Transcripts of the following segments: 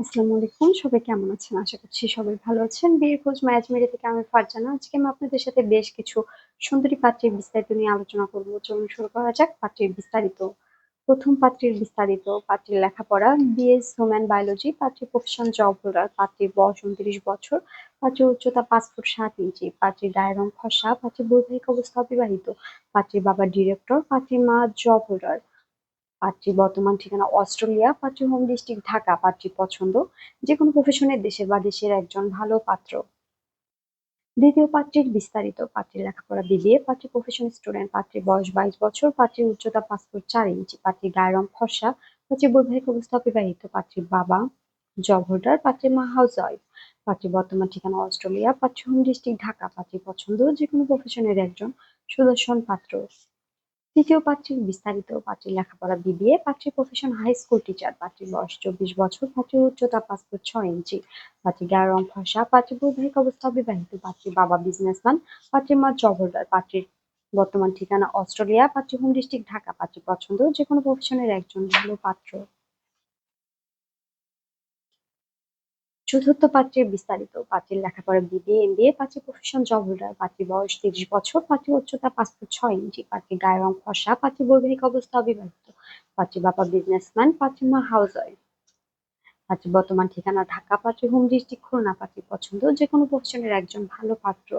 আসসালামু আলাইকুম। সবাই কেমন আছেন? আশা করছি সবাই ভালো আছেন। বিয়ের খোঁজ ম্যারেজ থেকে আমি ফারজানা। আজকে আমি আপনাদের সাথে বেশ কিছু সুন্দরী পাত্রীর বিস্তারিত নিয়ে আলোচনা করব। চলুন শুরু করা যাক পাত্রীর বিস্তারিত। প্রথম পাত্রীর বিস্তারিত। পাত্রীর লেখাপড়া বিএস হিউম্যান বায়োলজি, পাত্রীর প্রফেশন জব হোল্ডার, পাত্রীর বয়স 29 বছর, পাত্রীর উচ্চতা 5 ফুট 7 ইঞ্চি, পাত্রীর গায়ের রং ফর্সা, পাত্রীর বৈবাহিক অবস্থা অবিবাহিত, পাত্রীর বাবা ডিরেক্টর, পাত্রীর মা জব হোল্ডার, পাত্রীর বর্তমান ঠিকানা অস্ট্রেলিয়া, পাত্রীর হোম ডিস্ট্রিক্ট ঢাকা, পাত্রীর পছন্দ যেকোনো প্রফেশনের দেশের বা দেশের একজন ভালো পাত্র। দ্বিতীয় পাত্রীর বিস্তারিত। পাত্রীর লেখাপড়া বিবিএ, পাত্রীর প্রফেশন স্টুডেন্ট, পাত্রীর বয়স 22 বছর, পাত্রীর উচ্চতা 5 ফুট 4 ইঞ্চি, পাত্রীর গায়ের রং ফর্সা, পাত্রীর বৈবাহিক অবস্থা অবিবাহিত, পাত্রীর বাবা জব হোল্ডার, পাত্রীর মা হাউস ওয়াইফ, পাত্রীর বর্তমান ঠিকানা অস্ট্রেলিয়া, পাত্রীর হোম ডিস্ট্রিক্ট ঢাকা, পাত্রীর পছন্দ যেকোনো প্রফেশনের একজন সুদর্শন পাত্র। তৃতীয় পাত্রীর বিস্তারিত। পাত্রীর লেখাপড়া বিবিএ, পাত্রীর প্রফেশন হাই স্কুল টিচার, পাত্রীর বয়স 24 বছর, পাত্রীর উচ্চতা 5 ফুট 6 ইঞ্চি, পাত্রীর গায়ের রং ফর্সা, পাত্রীর বৈবাহিক অবস্থা অবিবাহিত, পাত্রীর বাবা বিজনেসম্যান, পাত্রীর মা জব হোল্ডার, পাত্রীর বর্তমান ঠিকানা অস্ট্রেলিয়া, পাত্রীর হোম ডিস্ট্রিক্ট ঢাকা, পাত্রীর পছন্দ যেকোনো প্রফেশনের একজন ভালো পাত্র। চতুর্থ পাত্রের বিস্তারিত। পাত্রীর লেখাপড়া বিবিএ এমবিএ, পাত্রীর প্রফেশন জব হোল্ডার, পাত্রীর বয়স 30 বছর, পাত্রীর উচ্চতা 5 ফুট 6 ইঞ্চি, পাত্রীর গায়ের রং ফর্সা, পাত্রীর বৈবাহিক অবস্থা অবিবাহিত, পাত্রীর বাবা বিজনেসম্যান, পাত্রীর মা হাউস ওয়াইফ, পাত্রীর বর্তমান ঠিকানা ঢাকা, পাত্রীর হোম ডিস্ট্রিক্ট খুলনা, পাত্রীর পছন্দ যেকোনো প্রফেশনের একজন ভালো পাত্র।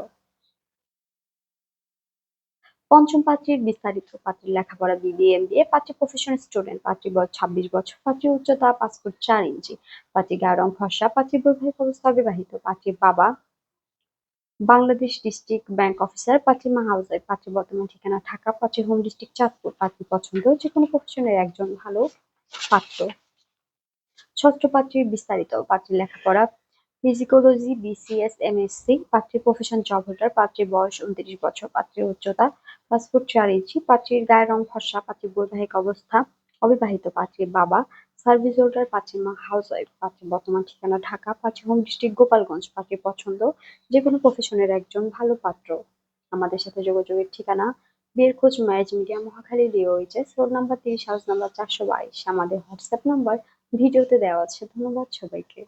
পঞ্চম পাত্রীর বিস্তারিত। পাত্রীর লেখাপড়া বিবিএ এমবিএ, পাত্রীর প্রফেশন স্টুডেন্ট, পাত্রীর বয়স 26 বছর, পাত্রীর উচ্চতা 5 ফুট 4 ইঞ্চি, পাত্রীর গায়ের রং ফর্সা, পাত্রীর বৈবাহিক অবস্থা অবিবাহিত, পাত্রীর বাবা বাংলাদেশ ডিস্ট্রিক্ট ব্যাংক অফিসার, পাত্রীর মা হাউস ওয়াইফ, পাত্রীর বর্তমান ঠিকানা ঢাকা, পাত্রীর হোম ডিস্ট্রিক্ট চাঁদপুর, পাত্রীর পছন্দ যেকোনো প্রফেশনের একজন ভালো পাত্র। ষষ্ঠ পাত্রীর বিস্তারিত। পাত্রীর লেখাপড়া ফিজিকোলজি বিসিএস এমএসসি, পাত্রীর প্রফেশন জব হোল্ডার, পাত্রীর বয়স 29 বছর, পাত্রীর উচ্চতা 5 ফুট 4 ইঞ্চি, পাত্রীর গায়ের রং ফর্সা, পাত্রীর বৈবাহিক অবস্থা অবিবাহিত, পাত্রীর বাবা সার্ভিস হোল্ডার, পাত্রীর মা হাউস ওয়াইফ, পাত্রীর বর্তমান ঠিকানা ঢাকা, পাত্রীর হোম ডিস্ট্রিক্ট গোপালগঞ্জ, পাত্রীর পছন্দ যেকোনো প্রফেশনের একজন ভালো পাত্র। আমাদের সাথে যোগাযোগের ঠিকানা বিয়ের খোঁজ marriage media, Mohakhali DOHS, road number 30, house number 422। আমাদের হোয়াটসঅ্যাপ নাম্বার ভিডিওতে দেওয়া আছে। ধন্যবাদ সবাইকে।